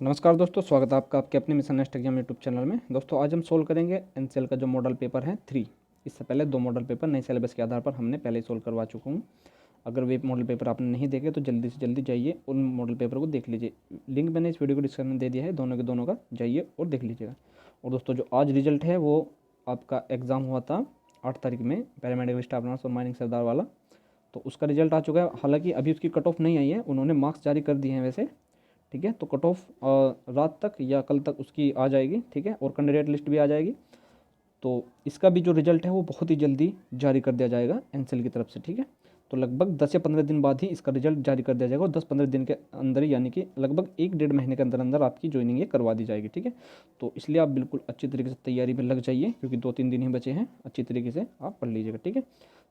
नमस्कार दोस्तों, स्वागत है आपका आपके अपने mission next exam YouTube channel में। दोस्तों आज हम सोल्व करेंगे एनसीएल का जो मॉडल पेपर है 3। इससे पहले 2 मॉडल पेपर नए सिलेबस के आधार पर हमने पहले ही सोल्व करवा चुका हूँ। अगर वे मॉडल पेपर आपने नहीं देखे तो जल्दी से जल्दी जाइए उन मॉडल पेपर को देख लीजिए। लिंक मैंने इस वीडियो को डिस्क्रिप्शन में दे दिया है, दोनों के दोनों का जाइए और देख लीजिएगा। और दोस्तों जो आज रिजल्ट है वो आपका एग्ज़ाम हुआ था 8 तारीख में, पैरामेडिकल स्टाफ नर्स और माइनिंग सरदार वाला। तो उसका रिजल्ट आ चुका है। हालांकि अभी उसकी कट ऑफ नहीं आई है, उन्होंने मार्क्स जारी कर दिए हैं वैसे, ठीक है। तो कट ऑफ रात तक या कल तक उसकी आ जाएगी, ठीक है। और कैंडिडेट लिस्ट भी आ जाएगी। तो इसका भी जो रिजल्ट है वो बहुत ही जल्दी जारी कर दिया जाएगा एनसीएल की तरफ से, ठीक है। तो लगभग 10 या 15 दिन बाद ही इसका रिजल्ट जारी कर दिया जाएगा और 10-15 दिन के अंदर ही, यानी कि लगभग 1-1.5 महीने के अंदर अंदर आपकी ज्वाइनिंग ये करवा दी जाएगी, ठीक है। तो इसलिए आप बिल्कुल अच्छी तरीके से तैयारी में लग जाइए, क्योंकि 2-3 दिन ही बचे हैं। अच्छी तरीके से आप पढ़ लीजिएगा, ठीक है।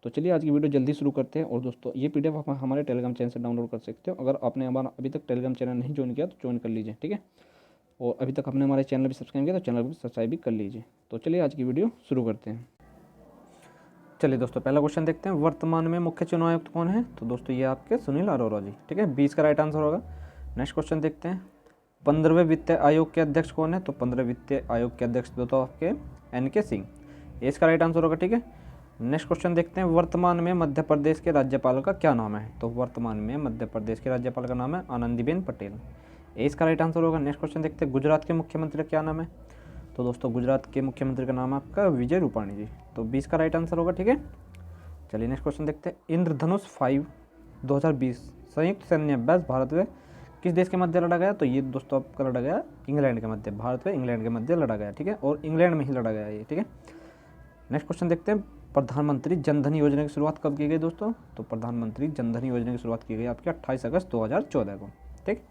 तो चलिए आज की वीडियो जल्दी शुरू करते हैं। और दोस्तों ये पीडीएफ आप हमारे टेलीग्राम चैनल से डाउनलोड कर सकते हो। अगर आपने हमारा अभी तक टेलीग्राम चैनल नहीं ज्वाइन किया तो ज्वाइन कर लीजिए, ठीक है। और अभी तक आपने हमारे चैनल भी सब्सक्राइब किया तो चैनल भी सब्सक्राइब भी कर लीजिए। तो चलिए आज की वीडियो शुरू करते हैं। चलिए दोस्तों पहला क्वेश्चन देखते हैं, वर्तमान में मुख्य चुनाव आयुक्त कौन है। तो दोस्तों ये आपके सुनील अरोरा जी, ठीक है। 20 का राइट आंसर होगा। नेक्स्ट क्वेश्चन देखते हैं, 15वें वित्त आयोग के अध्यक्ष कौन है। तो 15 वित्त आयोग के अध्यक्ष दोस्तों आपके एनके सिंह, इसका राइट आंसर होगा, ठीक है। नेक्स्ट क्वेश्चन देखते हैं, वर्तमान में मध्य प्रदेश के राज्यपाल का क्या नाम है। तो वर्तमान में मध्य प्रदेश के राज्यपाल का नाम है आनंदीबेन पटेल, इसका राइट आंसर होगा। नेक्स्ट क्वेश्चन देखते हैं, गुजरात के मुख्यमंत्री का क्या नाम है। तो दोस्तों गुजरात के मुख्यमंत्री का नाम है आपका विजय रूपाणी जी। तो 20 का राइट आंसर होगा, ठीक है। चलिए नेक्स्ट क्वेश्चन देखते हैं, इंद्रधनुष 5 2020 संयुक्त सैन्य अभ्यास भारत में किस देश के मध्य लड़ा गया। तो ये दोस्तों आपका लड़ा गया इंग्लैंड के मध्य, भारत व इंग्लैंड के मध्य लड़ा गया, ठीक है। और इंग्लैंड में ही लड़ा गया ये, ठीक है। नेक्स्ट क्वेश्चन देखते हैं, प्रधानमंत्री जनधन योजना की शुरुआत कब की गई दोस्तों। तो प्रधानमंत्री जनधन योजना की शुरुआत की गई आपकी 28 अगस्त 2014 को, ठीक।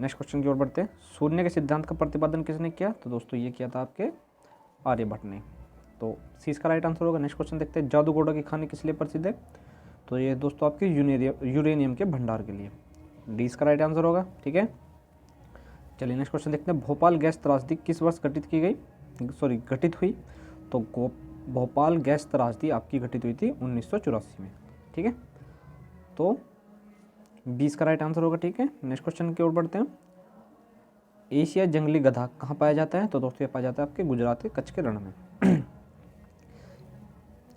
नेक्स्ट क्वेश्चन की ओर बढ़ते हैं, शून्य के सिद्धांत का प्रतिपादन किसने किया। तो दोस्तों ये किया था आपके आर्यभट्ट ने। तो सी इसका राइट आंसर होगा। नेक्स्ट क्वेश्चन देखते हैं, जादूगोड़ा की खानी किस लिए प्रसिद्ध है। तो ये दोस्तों आपके यूरेनियम के भंडार के लिए। डी इसका राइट आंसर होगा, ठीक है। चलिए नेक्स्ट क्वेश्चन देखते हैं, भोपाल गैस त्रासदी किस वर्ष घटित हुई। तो भोपाल गैस त्रासदी आपकी घटित हुई थी 1984 में, ठीक है। तो 20 का राइट आंसर होगा, ठीक है। नेक्स्ट क्वेश्चन की ओर बढ़ते हैं, एशिया जंगली गधा कहाँ पाया जाता है। तो दोस्तों ये पाया जाता है आपके गुजरात के कच्छ के रण में,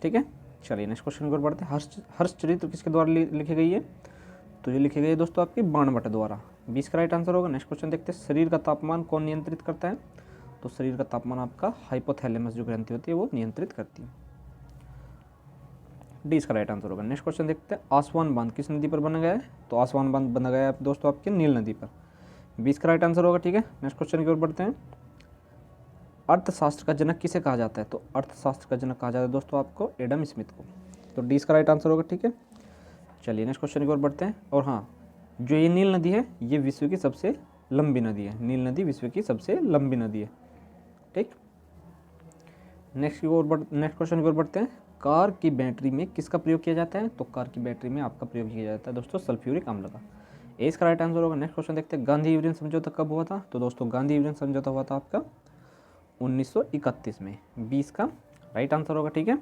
ठीक है। चलिए नेक्स्ट क्वेश्चन की ओर बढ़ते हैं, हर्षचरित्र किसके द्वारा लिखी गई है। तो ये लिखी गई है दोस्तों आपकी बाणभट्ट द्वारा। 20 का राइट आंसर होगा। नेक्स्ट क्वेश्चन देखते हैं, शरीर का तापमान कौन नियंत्रित करता है। तो शरीर का तापमान आपका हाइपोथैलेमस जो ग्रंथि होती है वो नियंत्रित करती है। डी इसका राइट आंसर होगा। नेक्स्ट क्वेश्चन देखते हैं, आसवान बांध किस नदी पर बना गया है। तो आसवान बांध बना गया है दोस्तों आपके नील नदी पर। 20 का राइट आंसर होगा, ठीक है। नेक्स्ट क्वेश्चन की ओर बढ़ते हैं, अर्थशास्त्र का जनक किसे कहा जाता है। तो अर्थशास्त्र का जनक कहा जाता है दोस्तों आपको एडम स्मिथ को। तो डी इसका राइट आंसर होगा, ठीक है। चलिए नेक्स्ट क्वेश्चन की ओर बढ़ते हैं, और हाँ जो ये नील नदी है ये विश्व की सबसे लंबी नदी है। नील नदी विश्व की सबसे लंबी नदी है, ठीक। नेक्स्ट क्वेश्चन की ओर बढ़ते हैं, कार की बैटरी में किसका प्रयोग किया जाता है। तो कार की बैटरी में आपका प्रयोग किया जाता है दोस्तों सल्फ्यूरिक अम्ल का। ए इसका राइट आंसर होगा। नेक्स्ट क्वेश्चन देखते हैं, गांधी यूरेनियम समझौता कब हुआ था। तो दोस्तों गांधी यूरेनियम समझौता हुआ था आपका 1931 में। 20 का राइट आंसर होगा, ठीक है।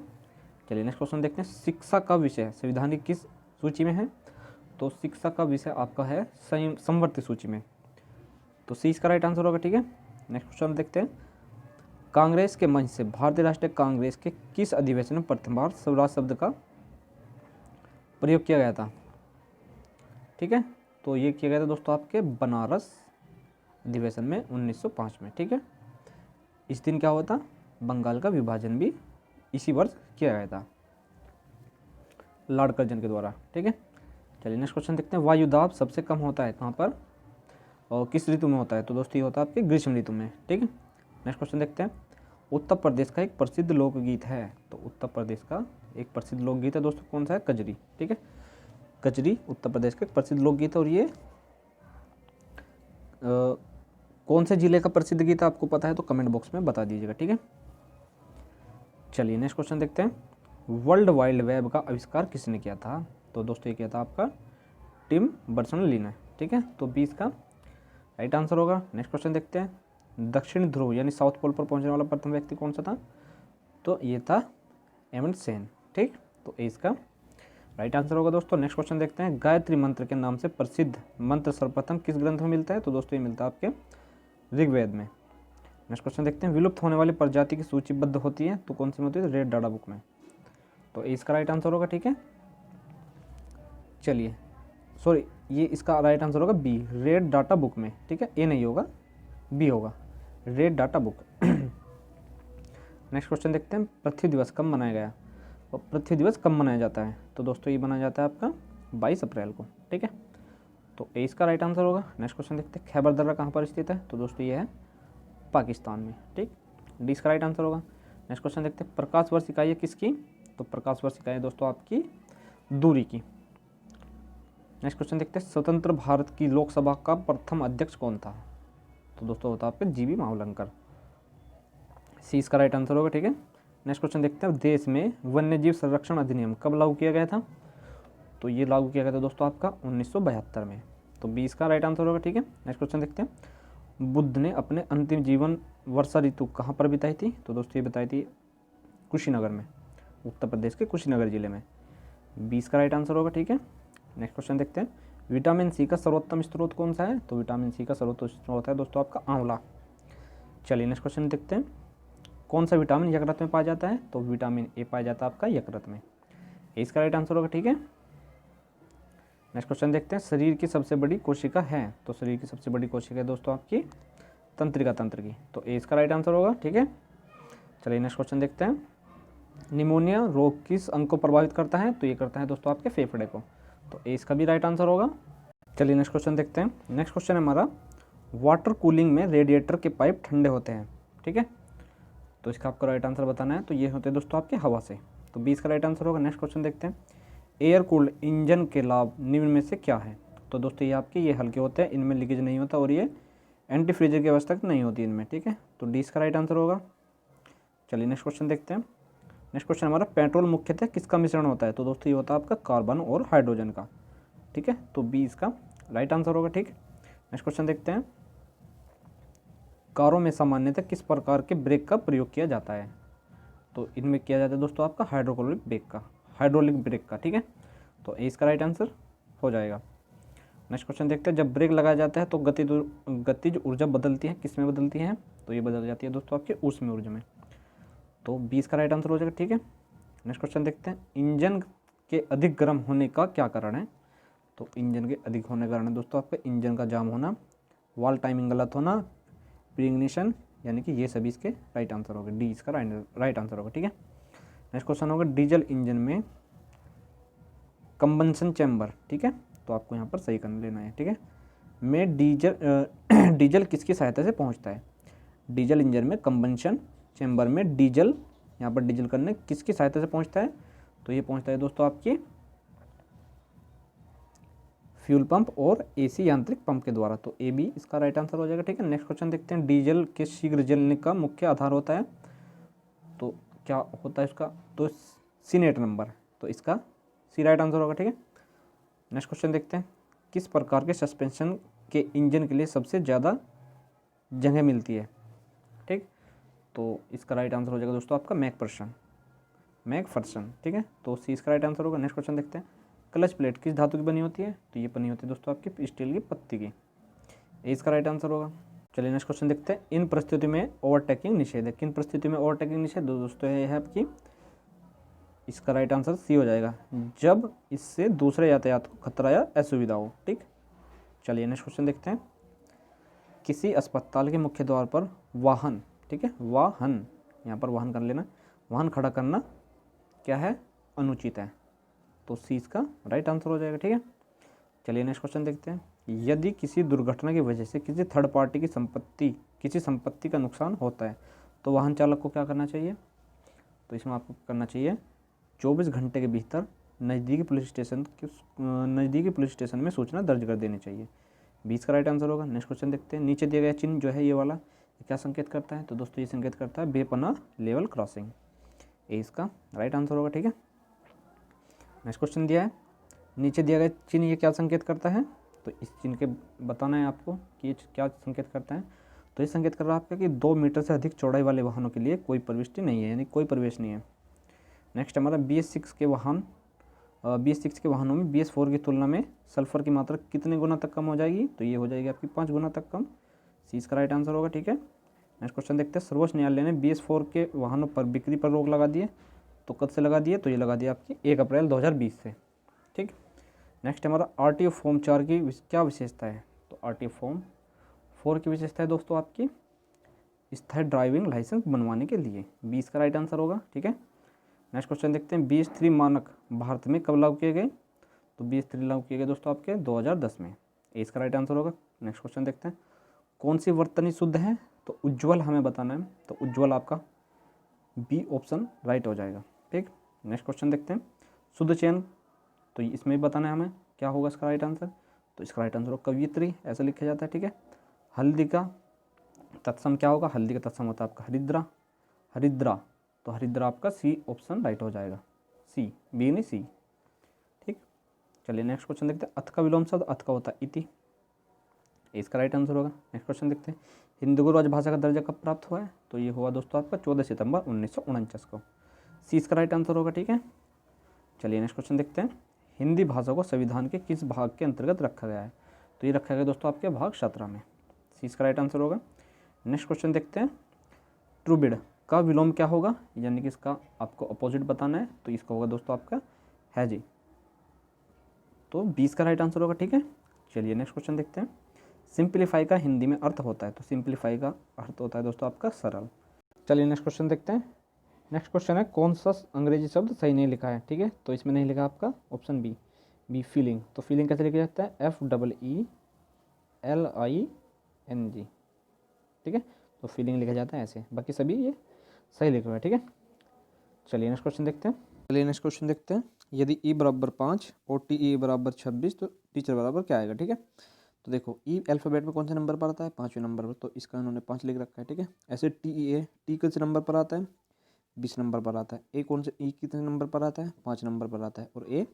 चलिए नेक्स्ट क्वेश्चन देखते हैं, शिक्षा का विषय संविधान की किस सूची में है। तो शिक्षा का विषय आपका है समवर्ती सूची में। तो सी इसका राइट आंसर होगा, ठीक है। नेक्स्ट क्वेश्चन देखते हैं, कांग्रेस के मंच से भारतीय राष्ट्रीय कांग्रेस के किस अधिवेशन में प्रथम बार स्वराज शब्द का प्रयोग किया गया था, ठीक है। तो ये किया गया था दोस्तों आपके बनारस अधिवेशन में 1905 में, ठीक है। इस दिन क्या हुआ था, बंगाल का विभाजन भी इसी वर्ष किया गया था लॉर्ड कर्जन के द्वारा, ठीक है। चलिए नेक्स्ट क्वेश्चन देखते हैं, वायुदाब सबसे कम होता है कहाँ पर और किस ऋतु में होता है। तो दोस्तों ये होता है आपके ग्रीष्म ऋतु में, ठीक है। नेक्स्ट क्वेश्चन देखते हैं, उत्तर प्रदेश का एक प्रसिद्ध लोकगीत है। तो उत्तर प्रदेश का एक प्रसिद्ध लोकगीत है दोस्तों, कौन सा है, कजरी, ठीक है। कजरी उत्तर प्रदेश का एक प्रसिद्ध लोकगीत है, और ये कौन से जिले का प्रसिद्ध गीत आपको पता है तो कमेंट बॉक्स में बता दीजिएगा, ठीक है। चलिए नेक्स्ट क्वेश्चन देखते हैं, वर्ल्ड वाइड वेब का आविष्कार किसने किया था। तो दोस्तों ये किया था आपका टिम बर्नर्स-ली ने, ठीक है। तो 20 का राइट आंसर होगा। नेक्स्ट क्वेश्चन देखते हैं, दक्षिण ध्रुव यानी साउथ पोल पर पहुंचने वाला प्रथम व्यक्ति कौन सा था। तो ये था एमंड सेन, ठीक। तो इसका राइट आंसर होगा दोस्तों। नेक्स्ट क्वेश्चन देखते हैं, गायत्री मंत्र के नाम से प्रसिद्ध मंत्र सर्वप्रथम किस ग्रंथ में मिलता है? तो दोस्तों ये मिलता है आपके ऋग्वेद में। नेक्स्ट क्वेश्चन देखते हैं, विलुप्त होने वाली प्रजाति की सूचीबद्ध होती है तो कौन सी में होती है? रेड डाटा बुक में। तो इसका राइट आंसर होगा, ठीक है। चलिए सॉरी, ये इसका राइट आंसर होगा बी, रेड डाटा बुक में, ठीक है। ए नहीं होगा, बी होगा, red data book. Next question देखते हैं, पृथ्वी दिवस कब मनाया गया? और पृथ्वी दिवस कब मनाया जाता है? तो दोस्तों ये मनाया जाता है आपका 22 अप्रैल को, ठीक है। तो ए इसका राइट आंसर होगा। नेक्स्ट क्वेश्चन देखते हैं, खैबर दर्रा कहाँ पर स्थित है? तो दोस्तों ये है पाकिस्तान में, ठीक। डी इसका राइट आंसर होगा। नेक्स्ट क्वेश्चन देखते हैं, प्रकाश वर्ष इकाई है किसकी? तो प्रकाश वर्ष इकाई है दोस्तों आपकी दूरी की। नेक्स्ट क्वेश्चन देखते हैं, स्वतंत्र भारत की लोकसभा का प्रथम अध्यक्ष कौन था? तो दोस्तों होता है आपके जीवी मावलंकर। सी इसका राइट आंसर होगा, ठीक है। नेक्स्ट क्वेश्चन देखते हैं, देश में वन्यजीव संरक्षण अधिनियम कब लागू किया गया था? तो ये लागू किया गया था दोस्तों आपका 1972 में। तो बी इसका राइट आंसर होगा, ठीक है। नेक्स्ट क्वेश्चन देखते हैं, बुद्ध ने अपने अंतिम जीवन वर्षा ऋतु कहाँ पर बिताई थी? तो दोस्तों ये बताई थी कुशीनगर में, उत्तर प्रदेश के कुशीनगर जिले में। बी इसका राइट आंसर होगा, ठीक है। नेक्स्ट क्वेश्चन देखते हैं, विटामिन सी का सर्वोत्तम स्रोत कौन सा है? तो विटामिन सी का सर्वोत्तम स्रोत है दोस्तों आपका आंवला। चलिए नेक्स्ट क्वेश्चन देखते हैं, कौन सा विटामिन यकृत में पाया जाता है? तो विटामिन ए पाया जाता है आपका यकृत में। ए इसका राइट आंसर होगा, ठीक है। नेक्स्ट क्वेश्चन देखते हैं, शरीर की सबसे बड़ी कोशिका है? तो शरीर की सबसे बड़ी कोशिका है दोस्तों आपकी तंत्रिका तंत्र की। तो ए इसका राइट आंसर होगा, ठीक है। चलिए नेक्स्ट क्वेश्चन देखते हैं, निमोनिया रोग किस अंग को प्रभावित करता है? तो ये करता है दोस्तों आपके फेफड़े को। तो ए इसका भी राइट आंसर होगा। चलिए नेक्स्ट क्वेश्चन देखते हैं। नेक्स्ट क्वेश्चन है हमारा, वाटर कूलिंग में रेडिएटर के पाइप ठंडे होते हैं, ठीक है। तो इसका आपको राइट आंसर बताना है। तो ये होते हैं दोस्तों आपके हवा से। तो बी इसका राइट आंसर होगा। नेक्स्ट क्वेश्चन देखते हैं, एयर कूल्ड इंजन के लाभ निम्न में से क्या है? तो दोस्तों ये आपके ये हल्के होते हैं, इनमें लीकेज नहीं होता और ये एंटी फ्रीजर की अवस्था नहीं होती इनमें, ठीक है। तो डी इसका राइट आंसर होगा। चलिए नेक्स्ट क्वेश्चन देखते हैं। नेक्स्ट क्वेश्चन हमारा, पेट्रोल मुख्यतः किसका मिश्रण होता है? तो दोस्तों ये होता है आपका कार्बन और हाइड्रोजन का, ठीक है। तो बी इसका राइट आंसर होगा, ठीक। नेक्स्ट क्वेश्चन देखते हैं, कारों में सामान्यतः किस प्रकार के ब्रेक का प्रयोग किया जाता है? तो इनमें किया जाता है दोस्तों आपका हाइड्रोलिक ब्रेक का, ठीक है। तो ए इसका राइट आंसर हो जाएगा। नेक्स्ट क्वेश्चन देखते हैं, जब ब्रेक लगाया जाता है तो गतिज ऊर्जा बदलती है, किस में बदलती है? तो ये बदल जाती है दोस्तों आपके ऊष्मीय ऊर्जा में। तो बी इसका राइट आंसर हो जाएगा, ठीक है। नेक्स्ट क्वेश्चन देखते हैं, इंजन के अधिक गर्म होने का क्या कारण है? तो इंजन के अधिक होने का कारण है दोस्तों आपका इंजन का जाम होना, वाल टाइमिंग गलत होना, प्रीइग्निशन, यानी कि ये सभी इसके राइट आंसर होगा। डी इसका राइट आंसर होगा, ठीक है। नेक्स्ट क्वेश्चन होगा, डीजल इंजन में कंबंशन चैम्बर, ठीक है। तो आपको यहाँ पर सही कर लेना है, ठीक है। में डीजल किसकी सहायता से पहुँचता है? डीजल इंजन में कंबंशन चैम्बर में डीजल, यहाँ पर डीजल करने किसकी सहायता से पहुँचता है? तो ये पहुँचता है दोस्तों आपकी फ्यूल पंप और एसी यांत्रिक पंप के द्वारा। तो ए बी इसका राइट आंसर हो जाएगा, ठीक है। नेक्स्ट क्वेश्चन देखते हैं, डीजल के शीघ्र जलने का मुख्य आधार होता है? तो क्या होता है इसका? तो सीनेट नंबर। तो इसका सी राइट आंसर होगा, ठीक है। नेक्स्ट क्वेश्चन देखते हैं, किस प्रकार के सस्पेंशन के इंजन के लिए सबसे ज़्यादा जगह मिलती है? ठीक, तो इसका राइट आंसर हो जाएगा दोस्तों आपका मैकफर्सन, ठीक है। तो सी इसका राइट आंसर होगा। नेक्स्ट क्वेश्चन देखते हैं, क्लच प्लेट किस धातु की बनी होती है? तो ये बनी होती है दोस्तों आपकी स्टील की पत्ती की। ए इसका राइट आंसर होगा। चलिए नेक्स्ट क्वेश्चन देखते हैं, इन परिस्थिति में ओवरटेकिंग निषेध है। किन परिस्थिति में ओवरटेकिंग निषेध? दोस्तों ये है आपकी, इसका राइट आंसर सी हो जाएगा, जब इससे दूसरे यातायात को खतरा या असुविधा हो। ठीक, चलिए नेक्स्ट क्वेश्चन देखते हैं, किसी अस्पताल के मुख्य द्वार पर वाहन, ठीक है, वाहन, यहाँ पर वाहन कर लेना, वाहन खड़ा करना क्या है? अनुचित है। तो सी इसका राइट आंसर हो जाएगा। ठीक है, चलिए नेक्स्ट क्वेश्चन देखते हैं, यदि किसी दुर्घटना की वजह से किसी थर्ड पार्टी की संपत्ति का नुकसान होता है तो वाहन चालक को क्या करना चाहिए? तो इसमें आपको करना चाहिए 24 घंटे के भीतर नज़दीकी पुलिस स्टेशन में सूचना दर्ज कर देनी चाहिए। 20 का राइट आंसर होगा। नेक्स्ट क्वेश्चन देखते हैं, नीचे दिया गया चिन्ह जो है ये वाला, ये क्या संकेत करता है? तो दोस्तों ये संकेत करता है बेपनाह लेवल क्रॉसिंग। ये इसका राइट आंसर होगा। ठीक है, नेक्स्ट क्वेश्चन दिया है, नीचे दिया गया चिन्ह ये क्या संकेत करता है? तो इस चिन्ह के बताना है आपको कि ये क्या संकेत करता है। तो ये संकेत कर रहा है आपका कि 2 मीटर से अधिक चौड़ाई वाले वाहनों के लिए कोई प्रविष्टि नहीं है, यानी कोई प्रवेश नहीं है। नेक्स्ट हमारा BS6 के वाहन BS6 के वाहनों में BS4 की तुलना में सल्फर की मात्रा कितने गुना तक कम हो जाएगी, तो ये हो जाएगी आपकी 5 गुना तक कम। सी इसका राइट आंसर होगा। ठीक है, नेक्स्ट क्वेश्चन देखते हैं। सर्वोच्च न्यायालय ने BS4 के वाहनों पर बिक्री पर रोक लगा दी है, तो कब से लगा दी है, तो ये लगा दी आपकी 1 अप्रैल 2020 से। ठीक, नेक्स्ट हमारा RTO फॉर्म 4 की क्या विशेषता है, तो RTO फॉर्म 4 की विशेषता है दोस्तों आपकी स्थायी ड्राइविंग लाइसेंस बनवाने के लिए। 20 का राइट आंसर होगा। ठीक है, नेक्स्ट क्वेश्चन देखते हैं। BS3 मानक भारत में कब लागू किए गए, तो BS3 लागू किए गए दोस्तों आपके 2010 में। ए इसका राइट आंसर होगा। नेक्स्ट क्वेश्चन देखते हैं। कौन सी वर्तनी शुद्ध है, तो उज्ज्वल हमें बताना है, तो उज्ज्वल आपका बी ऑप्शन राइट हो जाएगा। ठीक, नेक्स्ट क्वेश्चन देखते हैं। शुद्ध चयन, तो इसमें भी बताना है हमें क्या होगा इसका राइट आंसर, तो इसका राइट आंसर होगा कवियत्री, ऐसा लिखा जाता है। ठीक है, हल्दी का तत्सम क्या होगा, हल्दी का तत्सम होता है आपका हरिद्रा, हरिद्रा, तो हरिद्रा आपका सी ऑप्शन राइट हो जाएगा। सी, बी नहीं सी। ठीक, चलिए नेक्स्ट क्वेश्चन देखते हैं। अथ का विलोम शब्द अथ का होता है इति, इसका राइट आंसर होगा। नेक्स्ट क्वेश्चन देखते हैं। हिंदी को राजभाषा का दर्जा कब प्राप्त हुआ है, तो ये हुआ दोस्तों आपका 14 सितंबर 1949 को। सी इसका राइट आंसर होगा। ठीक है, चलिए नेक्स्ट क्वेश्चन देखते हैं। हिंदी भाषा को संविधान के किस भाग के अंतर्गत रखा गया है, तो ये रखा गया दोस्तों आपके भाग 17 में। सी इसका राइट आंसर होगा। नेक्स्ट क्वेश्चन देखते हैं। ट्रूबिड का विलोम क्या होगा, यानी कि इसका आपको अपोजिट बताना है, तो इसका होगा दोस्तों आपका हैजी, तो 20 का राइट आंसर होगा। ठीक है, चलिए नेक्स्ट क्वेश्चन देखते हैं। सिंप्लीफाई का हिंदी में अर्थ होता है, तो सिंप्लीफाई का अर्थ होता है दोस्तों आपका सरल। चलिए नेक्स्ट क्वेश्चन देखते हैं। नेक्स्ट क्वेश्चन है कौन सा अंग्रेजी शब्द सही नहीं लिखा है। ठीक है, तो इसमें नहीं लिखा आपका ऑप्शन बी फीलिंग, तो फीलिंग कैसे लिखा जाता है, FEELING। ठीक है, तो फीलिंग लिखा जाता है ऐसे, बाकी सभी ये सही लिखा हुआ है। ठीक है, चलिए नेक्स्ट क्वेश्चन देखते हैं। यदि E बराबर 5 और TE बराबर 26 तो टीचर बराबर क्या आएगा। ठीक है, तो देखो ई अल्फ़ाबेट में कौन से नंबर पर आता है, 5वें नंबर पर, तो इसका इन्होंने 5 लिख रखा है। ठीक है, ऐसे टी कौन से नंबर पर आता है, 20 नंबर पर आता है। ए कौन से ई कितने नंबर पर आता है, 5 नंबर पर आता है, और ए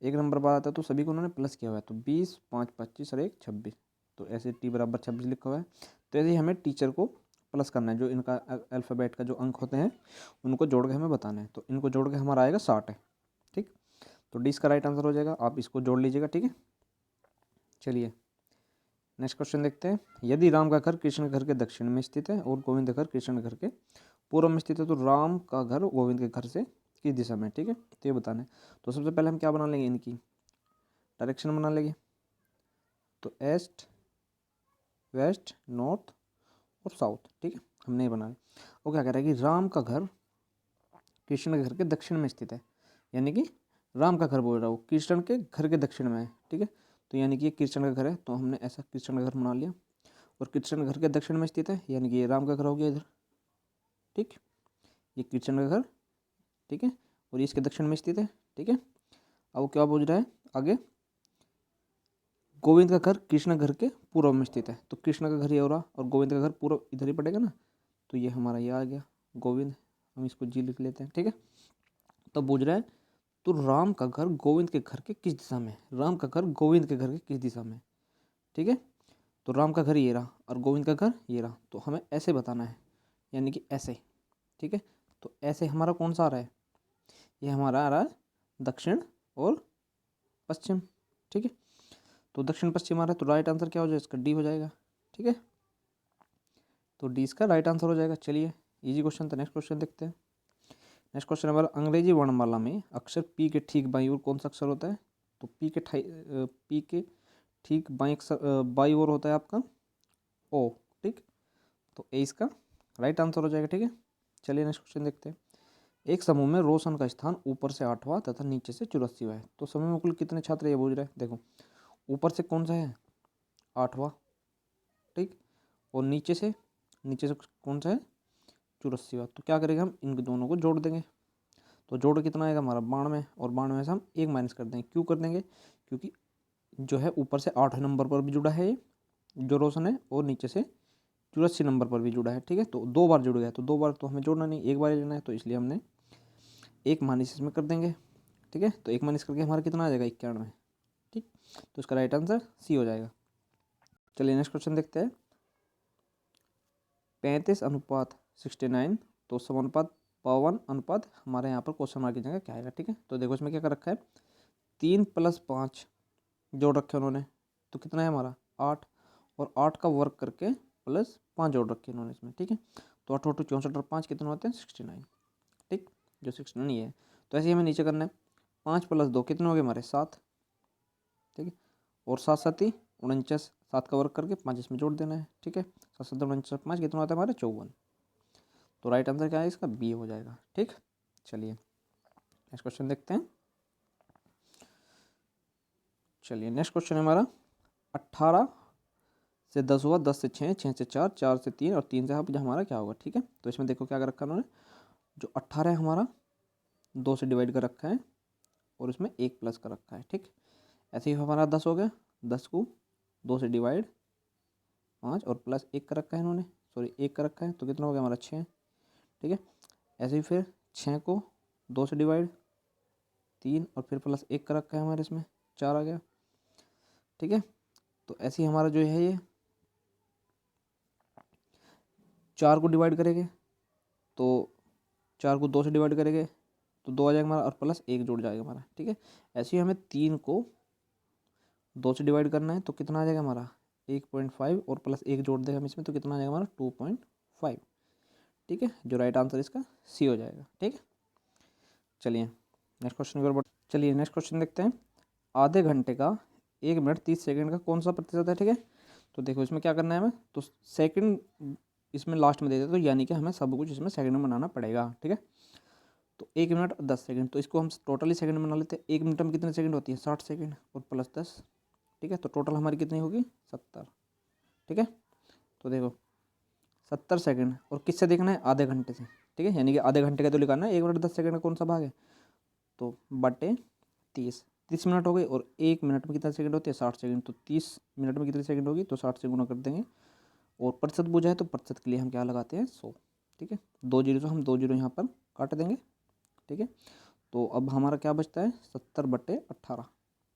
1 नंबर पर आता है, तो सभी को उन्होंने प्लस किया हुआ है, तो 20, 5, 25 और 1, 26, तो ऐसे टी बराबर 26 लिखा हुआ है। तो ऐसे ही हमें टीचर को प्लस करना है, जो इनका अल्फ़ाबेट का जो अंक होते हैं उनको जोड़ के हमें बताना है, तो इनको जोड़ के हमारा आएगा 60 है। ठीक, तो डी इसका राइट आंसर हो जाएगा, आप इसको जोड़ लीजिएगा। ठीक है, चलिए नेक्स्ट क्वेश्चन देखते हैं। यदि राम का घर कृष्ण के घर के दक्षिण में स्थित है और गोविंद का घर कृष्ण के घर के पूर्व में स्थित है, तो राम का घर गोविंद के घर से किस दिशा में। ठीक है, तो ये बताना है। तो सबसे पहले हम क्या बना लेंगे, इनकी डायरेक्शन बना लेंगे, तो ईस्ट, वेस्ट, नॉर्थ और साउथ। ठीक है, हमने ये बनाना। वो क्या कह रहा है कि राम का घर कृष्ण के घर के दक्षिण में स्थित है, यानी कि राम का घर बोल रहा हूँ कृष्ण के घर के दक्षिण में है। ठीक है, तो यानी कि ये कृष्ण का घर है, तो हमने ऐसा कृष्ण का घर बना लिया, और कृष्ण घर के दक्षिण में स्थित है, यानी कि ये राम का घर हो गया इधर। ठीक, ये कृष्ण का घर, ठीक है, और ये इसके दक्षिण में स्थित है। ठीक है, अब क्या बोल रहा है आगे, गोविंद का घर कृष्ण घर के पूर्व में स्थित है, तो कृष्ण का घर ये हो रहा और गोविंद का घर पूर्व इधर ही पड़ेगा ना, तो ये हमारा ये आ गया गोविंद, हम इसको जी लिख लेते हैं। ठीक है, तो पूछ रहा है तो राम का घर गोविंद के घर के किस दिशा में है, राम का घर गोविंद के घर के किस दिशा में। ठीक है, तो राम का घर ये रहा और गोविंद का घर ये रहा, तो हमें ऐसे बताना है, यानी कि ऐसे। ठीक है, तो ऐसे हमारा कौन सा आ रहा है, ये हमारा आ रहा है दक्षिण और पश्चिम। ठीक है, तो दक्षिण पश्चिम आ रहा है, तो राइट आंसर क्या हो जाएगा इसका, डी हो जाएगा। ठीक है, तो डी इसका राइट आंसर हो जाएगा। चलिए इजी क्वेश्चन था, नेक्स्ट क्वेश्चन देखते हैं। नेक्स्ट क्वेश्चन हमारा अंग्रेजी वर्णमाला में अक्षर पी के ठीक बाईं ओर कौन सा अक्षर होता है, तो पी के ठीक बाईं ओर होता है आपका ओ। ठीक, तो ए इसका राइट आंसर हो जाएगा। ठीक है, चलिए नेक्स्ट क्वेश्चन देखते हैं। एक समूह में रोशन का स्थान ऊपर से 8वां तथा नीचे से 84वां है, तो समूह में कुल कितने छात्र ये पूछ रहे हैं। देखो ऊपर से कौन सा है 8वां, ठीक, और नीचे से कौन सा है 84वां, तो क्या करेंगे हम इन दोनों को जोड़ देंगे, तो जोड़ कितना आएगा हमारा 92, और 92 से हम 1 माइनस कर देंगे। क्यों कर देंगे, क्योंकि जो है ऊपर से 8 नंबर पर भी जुड़ा है ये जो रोशन है, और नीचे से 84 नंबर पर भी जुड़ा है। ठीक है, तो 2 बार जुड़ गया, तो 2 बार तो हमें जोड़ना नहीं, 1 बार ही लेना है, तो इसलिए हमने 1 माइनस इसमें कर देंगे। ठीक है, तो 1 माइनस करके हमारा कितना आ जाएगा 91। ठीक, तो इसका राइट आंसर सी हो जाएगा। चलिए नेक्स्ट क्वेश्चन देखते हैं। 35:69, तो समानुपात 52 अनुपात हमारे यहाँ पर क्वेश्चन मार्क की जगह क्या आएगा, ठीक है। तो देखो इसमें क्या कर रखा है, 3 + 5 जोड़ रखे उन्होंने, तो कितना है हमारा 8, और 8 का वर्क करके प्लस 5 जोड़ रखे उन्होंने इसमें, ठीक है। तो 8 8 64 और 5 कितना होते हैं 69, ठीक, जो 69 है। तो ऐसे ही हमें नीचे करना है, 5 + 2 कितने हो गए हमारे 7, ठीक है, और 7 7 ही 49, 7 का वर्क करके 5 इसमें जोड़ देना है, ठीक है। 7 7 49 5 कितना होता है हमारे 54। तो राइट आंसर क्या है इसका, बी हो जाएगा, ठीक। चलिए नेक्स्ट क्वेश्चन देखते हैं। चलिए नेक्स्ट क्वेश्चन है हमारा, 18 से 10 हुआ, 10 से 6, 6 से 4, 4 से 3 और 3 से हमारा क्या होगा, ठीक है। तो इसमें देखो क्या कर रखा है उन्होंने, जो 18 है हमारा 2 से डिवाइड कर रखा है और इसमें 1 प्लस कर रखा है, ठीक। ऐसे ही हमारा 10 हो गया, 10 को 2 से डिवाइड 5 और प्लस 1 कर रखा है इन्होंने, सॉरी 1 कर रखा है, तो कितना हो गया हमारा 6, ठीक है। ऐसे ही फिर 6 को 2 से डिवाइड 3 और फिर प्लस 1 कर रखा है हमारे इसमें 4 आ गया, ठीक है। तो ऐसे ही हमारा जो है ये 4 को डिवाइड करेंगे तो 4 को 2 से डिवाइड करेंगे तो 2 आ जाएगा हमारा और प्लस 1 जुड़ जाएगा हमारा, ठीक है। ऐसे ही हमें 3 को 2 से डिवाइड करना है तो कितना आ जाएगा हमारा 1.5 और प्लस 1 जोड़ देगा हम इसमें तो कितना आ जाएगा हमारा 2.5, ठीक है। जो राइट आंसर इसका सी हो जाएगा, ठीक है। चलिए नेक्स्ट क्वेश्चन की ओर चलिए नेक्स्ट क्वेश्चन देखते हैं। आधे घंटे का 1 मिनट 30 सेकंड का कौन सा प्रतिशत है, ठीक है। तो देखो इसमें क्या करना है हमें, तो सेकंड इसमें लास्ट में दे देते तो यानी कि हमें सब कुछ इसमें सेकंड में बनाना पड़ेगा, ठीक है। तो 1 मिनट और 10 सेकंड, तो इसको हम टोटली सेकंड में बना लेते हैं। 1 मिनट में कितने सेकंड होती है 60 सेकंड और प्लस 10, ठीक है। तो टोटल हमारी कितनी होगी 70, ठीक है। तो देखो 70 सेकंड और किससे देखना है आधे घंटे से, ठीक है, यानी कि आधे घंटे का तो लिखाना है। 1 मिनट 10 सेकंड का कौन सा भाग है, तो बटे 30 मिनट हो गई, और 1 मिनट में कितना सेकंड होती है 60 सेकंड, तो 30 मिनट में कितनी सेकंड होगी, तो 60 से गुना कर देंगे। और प्रतिशत पूछा है तो प्रतिशत के लिए हम क्या लगाते हैं 100, ठीक है। 2 जीरो तो हम 2 जीरो यहाँ पर काट देंगे, ठीक है। तो अब हमारा क्या बचता है 70/18,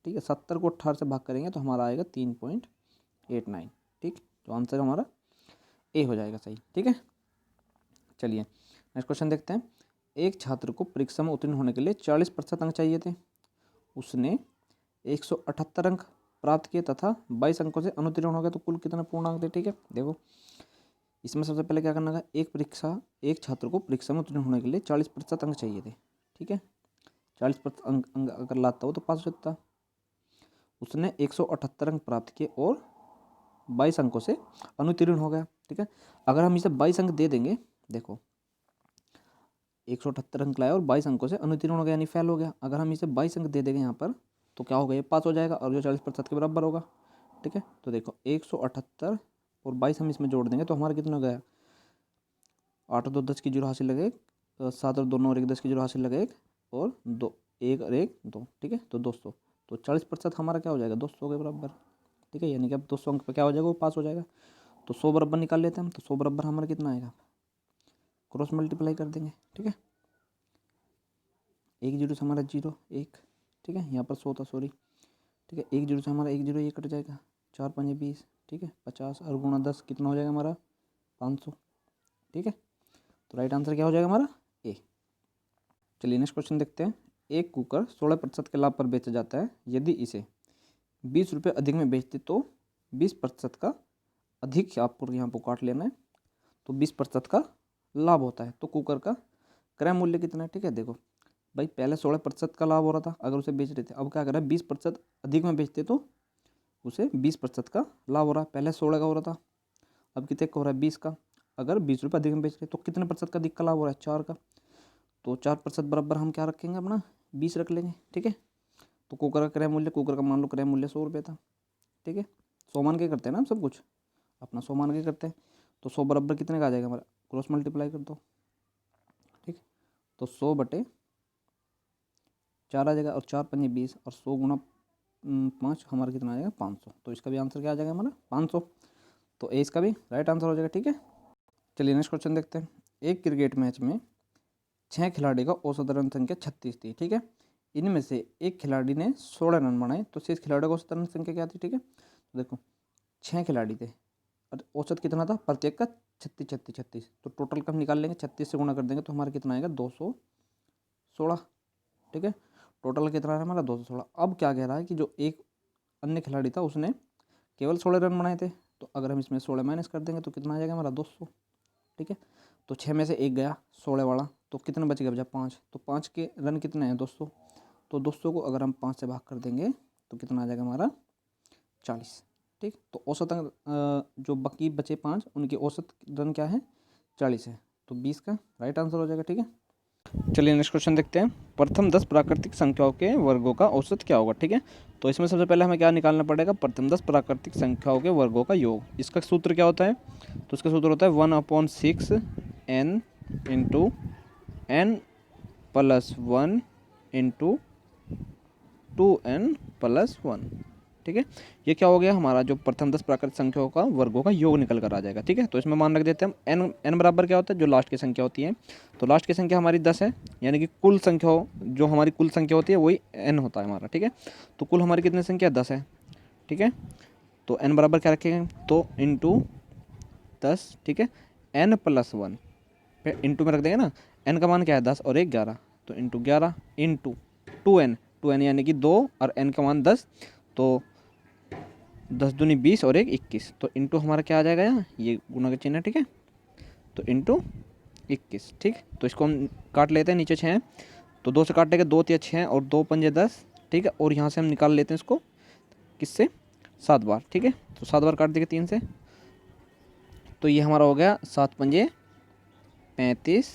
ठीक है। 70 को 18 से भाग करेंगे तो हमारा आएगा 3.89, ठीक। तो आंसर हमारा ए हो जाएगा सही, ठीक है। चलिए नेक्स्ट क्वेश्चन देखते हैं। एक छात्र को परीक्षा में उत्तीर्ण होने के लिए 40% अंक चाहिए थे, उसने 178 अंक प्राप्त किए तथा 22 अंकों से अनुत्तीर्ण हो गया, तो कुल कितने पूर्णांक थे, ठीक है। देखो इसमें सबसे पहले क्या करना है, एक छात्र को परीक्षा में उत्तीर्ण होने के लिए 40% अंक चाहिए थे, ठीक है। 40% अंक अगर लाता हो तो पास हो सकता। उसने 178 अंक प्राप्त किए और 22 अंकों से अनुत्तीर्ण हो गया, ठीक है। अगर हम इसे 22 अंक दे देंगे, देखो 178 अंक लाया और 22 अंकों से अनुत्तीर्ण हो गया यानी फेल हो गया। अगर हम इसे 22 अंक दे देंगे यहाँ पर तो क्या होगा, ये पास हो जाएगा और जो 40% के बराबर होगा, ठीक है। तो देखो 178 और 22 हम इसमें जोड़ देंगे तो हमारा कितना हो गया, 8 और 2 10 की जीरो हासिल लगे 7 और 2 9 और 1 10 की जीरो हासिल लगे 1 और 2 1 और 1 2, ठीक है। तो 200, तो 40% हमारा क्या हो जाएगा 200 के बराबर, ठीक है। यानी कि अब 200 अंक पर क्या हो जाएगा, वो पास हो जाएगा। तो 100 बराबर निकाल लेते हैं हम, तो 100 बराबर हमारा कितना आएगा, क्रॉस मल्टीप्लाई कर देंगे, ठीक है। 1 जीरो से हमारा 0 1, ठीक है। यहाँ पर 100 था सॉरी, ठीक है। 1 जीरो से हमारा 1 जीरो ये कट जाएगा, 4 5 20, ठीक है। 50 और गुणा 10 कितना हो जाएगा हमारा 500, ठीक है। तो राइट आंसर क्या हो जाएगा हमारा ए। चलिए नेक्स्ट क्वेश्चन देखते हैं। एक कुकर 16% के लाभ पर बेचा जाता है, यदि इसे 20 रुपये अधिक में बेचते तो 20% का अधिक, आपको यहाँ पर काट लेना है, तो 20% का लाभ होता है। तो कुकर का क्रय मूल्य कितना है, ठीक है। देखो भाई पहले 16% का लाभ हो रहा था अगर उसे बेच रहे थे, अब क्या कर रहा है 20% अधिक में बेचते तो उसे 20% का लाभ हो रहा है। पहले 16 का हो रहा था, अब कितने का हो रहा है 20 का। अगर 20 रुपये अधिक में बेच रहे तो कितने प्रतिशत का अधिक का लाभ हो रहा है 4 का, तो 4% बराबर हम क्या रखेंगे अपना 20 रख लेंगे, ठीक है। तो कुकर का क्रय मूल्य, कुकर का मान लो क्रय मूल्य 100 रुपये था, ठीक है। 100 मान के करते हैं ना हम सब कुछ, अपना 100 मान के करते हैं। तो 100 बराबर कितने का आ जाएगा हमारा, क्रॉस मल्टीप्लाई कर दो, ठीक। तो 100/4 आ जाएगा और 4 5 20 और 100 गुणा 5 हमारा कितना आ जाएगा 500। तो इसका भी आंसर क्या आ जाएगा हमारा 500। तो ए इसका भी राइट आंसर हो जाएगा, ठीक है। चलिए नेक्स्ट क्वेश्चन देखते हैं। एक क्रिकेट मैच में 6 खिलाड़ी का औसत रन संख्या 36 थी, ठीक है। इनमें से एक खिलाड़ी ने 16 रन बनाए, तो शेष खिलाड़ियों का औसत रन संख्या क्या थी, ठीक है। तो देखो 6 खिलाड़ी थे और औसत कितना था प्रत्येक का 36 36 36, तो टोटल का हम निकाल लेंगे, 36 से गुणा कर देंगे तो हमारा कितना आएगा 216, ठीक है। टोटल कितना है हमारा 216। अब क्या कह रहा है कि जो एक अन्य खिलाड़ी था उसने केवल 16 रन बनाए थे, तो अगर हम इसमें 16 माइनस कर देंगे तो कितना आ जाएगा हमारा 200, ठीक है। तो 6 में से एक गया 16 वाला, तो कितना बच गया, बचा 5, तो 5 के रन कितने हैं 200, तो 200 को अगर हम 5 से भाग कर देंगे तो कितना आ जाएगा हमारा 40, ठीक। तो औसत जो बाकी बचे 5 उनके औसत रन क्या है 40 है, तो 20 का राइट आंसर हो जाएगा, ठीक है। चलिए नेक्स्ट क्वेश्चन देखते हैं। प्रथम 10 प्राकृतिक संख्याओं के वर्गों का औसत क्या होगा, ठीक है। तो इसमें सबसे पहले हमें क्या निकालना पड़ेगा, प्रथम 10 प्राकृतिक संख्याओं के वर्गों का योग। इसका सूत्र क्या होता है, तो इसका सूत्र होता है 1/6 n into n plus 1 into 2n plus 1, ठीक है। ये क्या हो गया हमारा जो प्रथम 10 प्राकृतिक संख्याओं का वर्गों का योग निकल कर आ जाएगा, ठीक है। तो इसमें मान रख देते हैं हम n बराबर क्या होता है, जो लास्ट की संख्या होती है, तो लास्ट की संख्या हमारी 10 है, यानी कि कुल संख्या जो हमारी कुल संख्या होती है वही n होता है हमारा, ठीक है। तो कुल हमारी कितनी संख्या 10 है, ठीक है। तो n बराबर क्या रखेंगे, तो इंटू 10, ठीक है, n प्लस 1, फिर इंटू में रख देंगे ना, n का मान क्या है 10 और 1 11, तो इंटू 11 इंटू 2n यानी कि 2 और n का मान 10, तो 10 दूनी 20 और 1 21, तो इंटू हमारा क्या आ जाएगा यहाँ, ये गुना का चिन्ह है, ठीक है, तो इंटू 21, ठीक। तो इसको हम काट लेते हैं, नीचे 6 है तो 2 से काट लेंगे, 2 3 6 और 2 5 10, ठीक है। और यहाँ से हम निकाल लेते हैं इसको किससे, 7 बार, ठीक है। तो 7 बार काट देंगे 3 से, तो ये हमारा हो गया 7 पंजे 35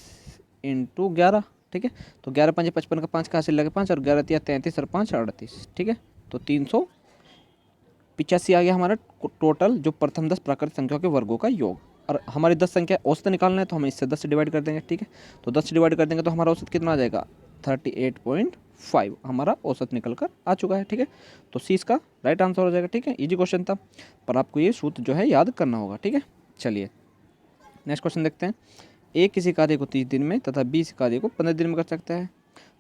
इंटू 11, ठीक है। तो 11 पंजे 55 का 5 कहाँ से लगे 5, और 11 तिया 33 और 5 38, ठीक है। तो 385 आ गया हमारा टोटल जो प्रथम 10 प्राकृतिक संख्याओं के वर्गों का योग। और हमारी 10 संख्या औसत निकालना है तो हम इससे 10 से डिवाइड कर देंगे, ठीक है। तो 10 से डिवाइड कर देंगे तो हमारा औसत कितना आ जाएगा 38.5, हमारा औसत निकल कर आ चुका है, ठीक है। तो सी इसका राइट आंसर हो जाएगा, ठीक है। इजी क्वेश्चन था, पर आपको ये सूत्र जो है याद करना होगा, ठीक है। चलिए नेक्स्ट क्वेश्चन देखते हैं। ए किसी कार्य को 30 दिन में तथा बी इस कार्य को 15 दिन में कर सकता है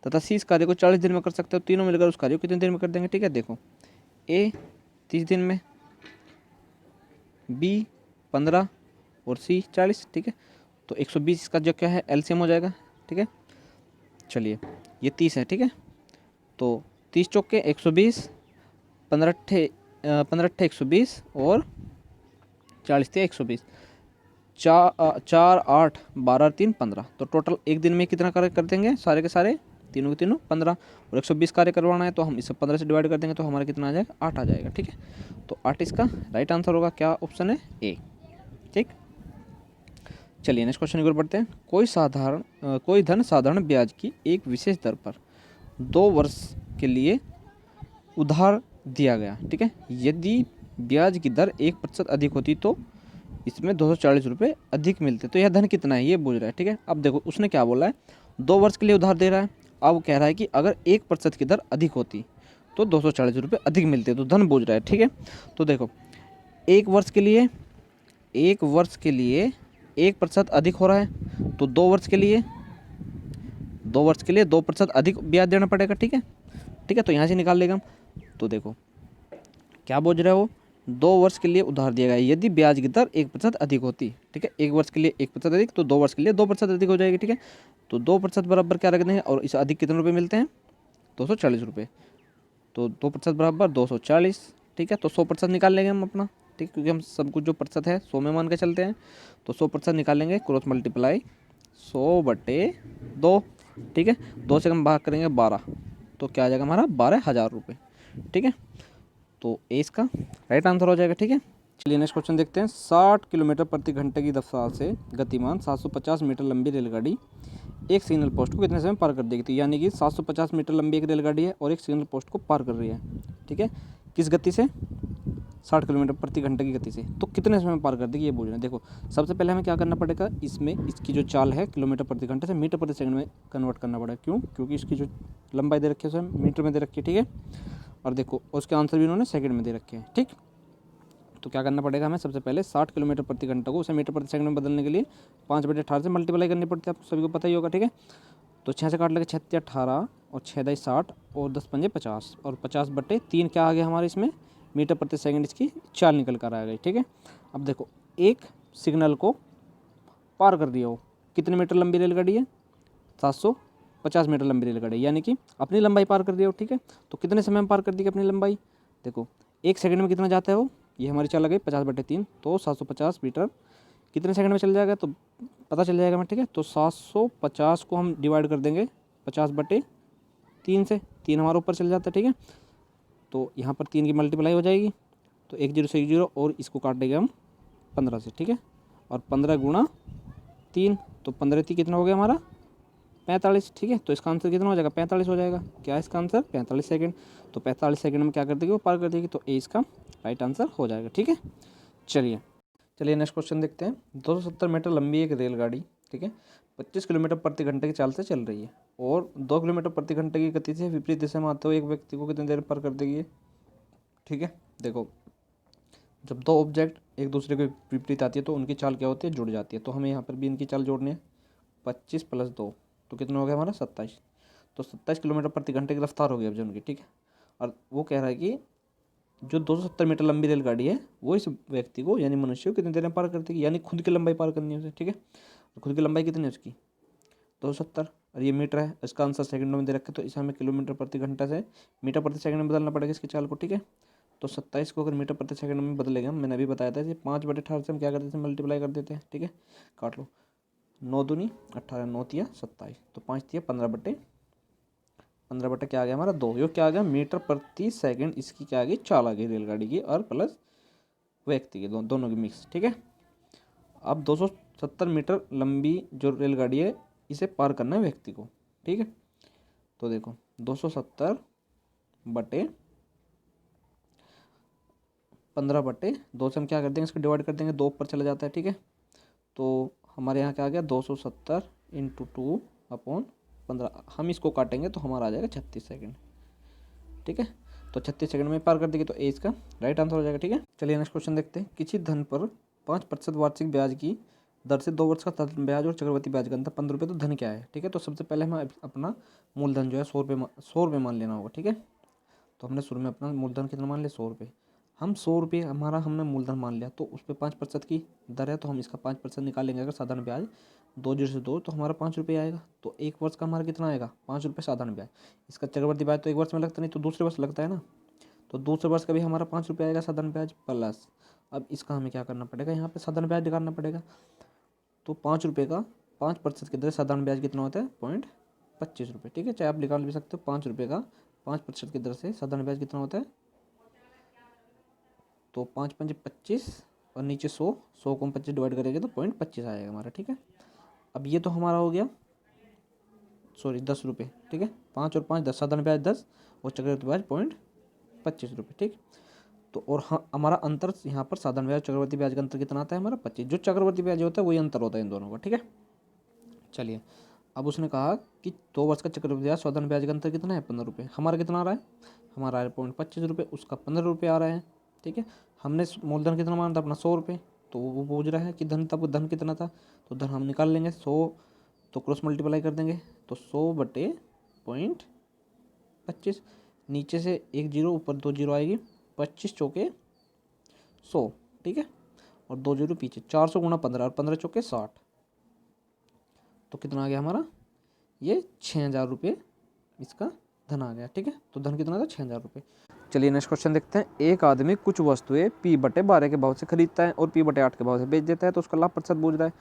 तथा सी इस कार्य को 40 दिन में कर सकता है, तीनों मिलकर उस कार्य को कितने दिन में कर देंगे, ठीक है। देखो ए 30 दिन में, बी 15 और सी 40, ठीक है। तो 120 इसका जो क्या है एलसीएम हो जाएगा, ठीक है। चलिए ये 30 है, ठीक है। तो 30 चौके 120, 15 अट्ठे 120 और 40 थे 120, 4 8 12 3 15, तो टोटल एक दिन में कितना कार्य कर देंगे सारे के सारे, तीनों के तीनों 15, और 120 कार्य करवाना है तो हम इसे 15 से डिवाइड कर देंगे तो हमारा कितना आ जाएगा 8 आ जाएगा, ठीक है। तो 8 इसका राइट आंसर होगा, क्या ऑप्शन है ए, ठीक। चलिए नेक्स्ट क्वेश्चन की ओर बढ़ते हैं। कोई धन साधारण ब्याज की एक विशेष दर पर 2 वर्ष के लिए उधार दिया गया, ठीक है। यदि ब्याज की दर 1% अधिक होती तो इसमें 240 रुपये अधिक मिलते, तो यह धन कितना है ये पूछ रहा है, ठीक है। अब देखो उसने क्या बोला है, 2 वर्ष के लिए उधार दे रहा है, अब कह रहा है कि अगर 1% की दर अधिक होती तो 240 रुपये अधिक मिलते, तो धन पूछ रहा है, ठीक है। तो देखो 1 वर्ष के लिए 1% अधिक हो रहा है, तो 2 वर्ष के लिए 2% अधिक ब्याज देना पड़ेगा, ठीक है, ठीक है। तो यहाँ से निकाल लेगा हम, तो देखो क्या बोल रहा है वो, 2 वर्ष के लिए उधार दिया गया यदि ब्याज की दर 1% अधिक होती, ठीक है। 1 वर्ष के लिए 1% अधिक, तो 2 वर्ष के लिए 2% अधिक हो जाएगी, ठीक है। तो 2% बराबर क्या रख देंगे, और इसे अधिक कितने रुपये मिलते हैं 240 रुपये, तो 2% बराबर 240, ठीक है। तो 100% निकाल लेंगे हम अपना, ठीक, क्योंकि हम सब कुछ जो प्रतिशत है 100 में मान के चलते हैं, तो 100% निकाल लेंगे, क्रॉस मल्टीप्लाई 100/2, ठीक है। 2 से हम भाग करेंगे 12, तो क्या आ जाएगा हमारा 12,000 रुपये, ठीक है। तो ए इसका राइट आंसर हो जाएगा, ठीक है। चलिए नेक्स्ट क्वेश्चन देखते हैं। 60 किलोमीटर प्रति घंटे की रफ्तार से गतिमान 750 मीटर लंबी रेलगाड़ी एक सिग्नल पोस्ट को कितने समय पार कर देगी, तो यानी कि 750 मीटर लंबी एक रेलगाड़ी है और एक सिग्नल पोस्ट को पार कर रही है, ठीक है। किस गति से, 60 किलोमीटर प्रति घंटे की गति से, तो कितने समय में पार कर देगी ये बोल रहे हैं। देखो सबसे पहले हमें क्या करना पड़ेगा, इसमें इसकी जो चाल है किलोमीटर प्रति घंटे से मीटर प्रति सेकंड में कन्वर्ट करना पड़ेगा, क्यों, क्योंकि इसकी जो लंबाई दे रखी है उसे मीटर में दे रखी है, ठीक है। और देखो उसके आंसर भी उन्होंने सेकंड में दे रखे हैं, ठीक। तो क्या करना पड़ेगा हमें, सबसे पहले 60 किलोमीटर प्रति घंटा को उसे मीटर प्रति सेकंड में बदलने के लिए 5/18 से मल्टीप्लाई करनी पड़ती है, आपको सभी को पता ही होगा, ठीक है। तो 6 से काट लगे 6 × 18 और 6 × 60 और 10 × 5 = 50 और 50/3 क्या आ गया हमारे इसमें मीटर प्रति सेकंड, इसकी चाल निकल कर आ गई, ठीक है। अब देखो एक सिग्नल को पार कर दिया हो। कितने मीटर लंबी रेलगाड़ी है? 750 मीटर लंबी रेलगाड़ी, यानी कि अपनी लंबाई पार कर दिया हो। ठीक है, तो कितने समय में पार कर दी अपनी लंबाई? देखो 1 सेकंड में कितना जाता है वो, ये हमारी चाल आ गई 50/3, तो 750 मीटर कितने सेकंड में चल जाएगा तो पता चल जाएगा हमें। ठीक है, तो 750 को हम डिवाइड कर देंगे 50/3 से, 3 हमारे ऊपर चल जाता है। ठीक है, तो यहाँ पर 3 की मल्टीप्लाई हो जाएगी, तो 1 0 से 1 0 और इसको काट देंगे हम 15 से। ठीक है, और 15 गुणा 3, तो 15 3 कितना हो गया हमारा? 45। ठीक है, तो इसका आंसर कितना हो जाएगा? 45 हो जाएगा। क्या है इसका आंसर? 45 सेकंड। तो 45 सेकंड में क्या कर देगी वो? पार कर देगी, तो ए इसका राइट आंसर हो जाएगा। ठीक है, चलिए नेक्स्ट क्वेश्चन देखते हैं। 270 मीटर लंबी एक रेलगाड़ी, ठीक है, 25 किलोमीटर प्रति घंटे की चाल से चल रही है और 2 किलोमीटर प्रति घंटे की गति से विपरीत दिशा में आते हुए एक व्यक्ति को कितनी देर में पार कर देगी? ठीक है, देखो जब दो ऑब्जेक्ट एक दूसरे के विपरीत आती है तो उनकी चाल क्या होती है? जुड़ जाती है। तो हमें यहाँ पर भी इनकी चाल जोड़नी है। 25 + 2 तो कितना हो गया हमारा? 27। तो 27 किलोमीटर प्रति घंटे की रफ्तार हो गई अब जो उनकी। ठीक है, और वो कह रहा है कि जो 270 मीटर लंबी रेलगाड़ी है वो इस व्यक्ति को यानी मनुष्य को कितनी देर में पार करती है, यानी खुद की लंबाई पार करनी है उसे। ठीक है, तो खुद की लंबाई कितनी है उसकी? 270, और ये मीटर है, इसका आंसर सेकंडों में दे रखे, तो इसे हमें किलोमीटर प्रति घंटा से मीटर प्रति सेकंड में बदलना पड़ेगा इसकी चाल को। ठीक है, तो 27 को अगर मीटर प्रति सेकंड में बदलेगा, मैंने अभी बताया था, 5/18 से हम क्या करते थे? मल्टीप्लाई कर देते हैं। ठीक है, काट लो, 9 दूनी 18, 9 तिया 27, तो 5 तिया 15 बटे क्या आ गया हमारा? 2। यो क्या आ गया? मीटर प्रति सेकंड इसकी क्या आ गई? चाल आ गई रेलगाड़ी की, और प्लस व्यक्ति की, दोनों की मिक्स। ठीक है, अब 270 मीटर लंबी जो रेलगाड़ी है इसे पार करना है व्यक्ति को। ठीक है, तो देखो 270 बटे 15/2 से हम क्या कर देंगे? इसको डिवाइड कर देंगे, 2 ऊपर चला जाता है। ठीक है, तो हमारे यहाँ क्या आ गया? 270 × 2/15। हम इसको काटेंगे तो हमारा आ जाएगा 36 सेकंड। ठीक है, तो 36 सेकंड में पार कर देगी, तो ए इसका राइट आंसर हो जाएगा। ठीक है, चलिए नेक्स्ट क्वेश्चन देखते हैं। किसी धन पर 5% वार्षिक ब्याज की दर से 2 वर्ष का धन ब्याज और चक्रवृद्धि ब्याज का अंतर 15 रुपये, तो धन क्या है? ठीक है, तो सबसे पहले हमें अपना मूलधन जो है 100 रुपये मान लेना होगा। ठीक है, तो हमने शुरू में अपना मूलधन कितना मान लिया? 100 रुपये। हम 100 रुपये हमारा हमने मूलधन मान लिया, तो उस पर 5% की दर है, तो हम इसका 5% निकालेंगे। अगर साधारण ब्याज 2 0 से 2, तो हमारा 5 रुपये आएगा। तो 1 वर्ष का हमारा कितना आएगा? 5 रुपये साधारण ब्याज। इसका चक्रवृद्धि ब्याज तो 1 वर्ष में लगता नहीं, तो दूसरे वर्ष लगता है ना, तो दूसरे वर्ष का भी हमारा 5 रुपये आएगा साधारण ब्याज प्लस। अब इसका हमें क्या करना पड़ेगा? यहाँ पे साधारण ब्याज निकालना पड़ेगा। तो 5 रुपये का 5% की दर साधारण ब्याज कितना होता है? 0.25 रुपये। ठीक है, चाहे आप निकाल भी सकते हो। 5 रुपये का 5% की दर से साधारण ब्याज कितना होता है? तो 5 × 5 = 25 और नीचे 100 को हम 25 डिवाइड करेंगे तो 0.25 आएगा हमारा। ठीक है, अब ये तो हमारा हो गया 10 रुपये। ठीक है, 5 और 5 10, साधारण ब्याज 10 और चक्रवृद्धि ब्याज 0.25 रुपये। ठीक, तो और हाँ हमारा अंतर यहाँ पर साधारण ब्याज चक्रवृद्धि ब्याज का अंतर कितना आता है हमारा? 25। जो चक्रवृद्धि ब्याज होता है वही अंतर होता है इन दोनों का। ठीक है, चलिए अब उसने कहा कि 2 वर्ष का चक्रवृद्धि ब्याज साधारण ब्याज का अंतर कितना है? 15 रुपये। हमारा कितना आ रहा है? हमारा आ रहा है 0.25 रुपये, उसका 15 रुपये आ रहा है। ठीक है, हमने मूलधन कितना माना था अपना? 100 रुपये। तो वो पूछ रहा है कि धन, तब धन कितना था, तो धन हम निकाल लेंगे 100, तो क्रॉस मल्टीप्लाई कर देंगे, तो 100 बटे 0.25, नीचे से 1 0 ऊपर 2 0 आएगी, 25 चौके 100। ठीक है, और 2 0 पीछे, 400 × 15 और 15 चौके 60, तो कितना आ गया हमारा? ये 6000 रुपये इसका धन आ गया। ठीक है, तो धन कितना था? 6000 रुपये। चलिए नेक्स्ट क्वेश्चन देखते हैं। एक आदमी कुछ वस्तुएं P/12 के भाव से खरीदता है और P/8 के भाव से बेच देता है, तो उसका लाभ प्रतिशत पूछ रहा है।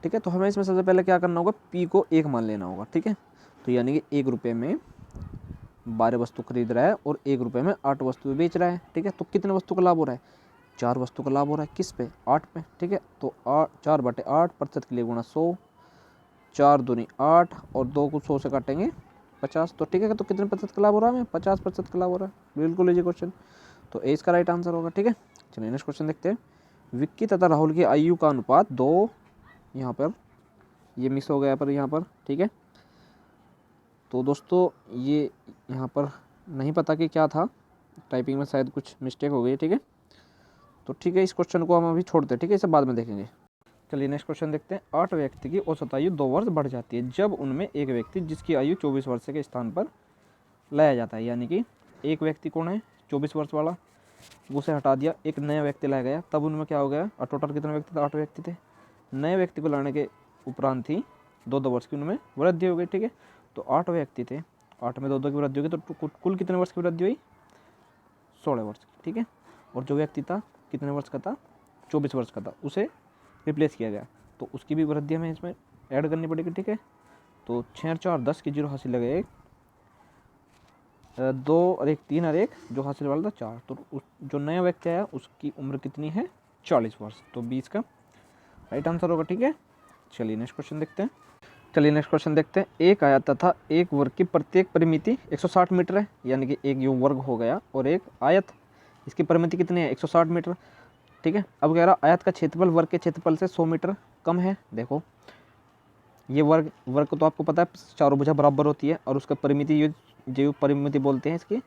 ठीक है, तो हमें इसमें सबसे पहले क्या करना होगा? P को 1 मान लेना होगा। ठीक है, तो यानी कि 1 रुपये में 12 वस्तु खरीद रहा है और 1 रुपये में 8 वस्तुएं बेच रहा है। ठीक है, तो कितने वस्तु का लाभ हो रहा है? 4 वस्तु का लाभ हो रहा है। किस पे? 8 पे। ठीक है, तो 4/8 प्रतिशत के लिए गुणा 100, 4 दूनी 8 और 2 को 100 से काटेंगे 50, तो ठीक है, तो कितने प्रतिशत का लाभ हो रहा है हमें? 50% का लाभ हो रहा है। बिल्कुल इजी क्वेश्चन, तो ए इसका राइट आंसर होगा। ठीक है, चलिए नेक्स्ट क्वेश्चन देखते हैं। विक्की तथा राहुल की आयु का अनुपात 2, यहाँ पर ये मिस हो गया पर यहाँ पर। ठीक है, तो दोस्तों ये यहाँ पर नहीं पता कि क्या था, टाइपिंग में शायद कुछ मिस्टेक हो गई। ठीक है, तो ठीक है, इस क्वेश्चन को हम अभी छोड़ते हैं। ठीक है, इसे बाद में देखेंगे। चलिए नेक्स्ट क्वेश्चन देखते हैं। 8 व्यक्ति की औसत आयु 2 वर्ष बढ़ जाती है जब उनमें एक व्यक्ति जिसकी आयु 24 वर्ष के स्थान पर लाया जाता है, यानी कि एक व्यक्ति कौन है? 24 वर्ष वाला, उसे हटा दिया, एक नया व्यक्ति लाया गया, तब उनमें क्या हो गया? और टोटल कितने व्यक्ति थे? 8 व्यक्ति थे। नए व्यक्ति को लाने के उपरांत ही 2-2 वर्ष की उनमें वृद्धि हो गई। ठीक है, तो 8 व्यक्ति थे, 8 में 2-2 की वृद्धि होगी, तो कुल कितने वर्ष की वृद्धि हुई? 16 वर्ष की। ठीक है, और जो व्यक्ति था कितने वर्ष का था? 24 वर्ष का था, उसे रिप्लेस किया गया, तो उसकी भी वृद्धि हमें इसमें ऐड करनी पड़ेगी। ठीक है, तो 6 और 4 10 की 0 हासिल लगे, 1 2 और 1 3 और 1 जो हासिल वाला था 4, तो जो नया व्यक्ति आया उसकी उम्र कितनी है? 40 वर्ष, तो 20 का राइट आंसर होगा। ठीक है, चलिए नेक्स्ट क्वेश्चन देखते हैं। एक आयत तथा एक वर्ग की प्रत्येक परिमिति 160 मीटर है, यानी कि एक यो वर्ग हो गया और एक आयत, इसकी परिमिति कितनी है? 160 मीटर। ठीक है, अब कह रहा आयत का क्षेत्रफल वर्ग के क्षेत्रफल से 100 मीटर कम है। देखो ये वर्ग को तो आपको पता है चारों भुजा बराबर होती है, और उसका परिमिति जो परिमिति बोलते हैं इसकी,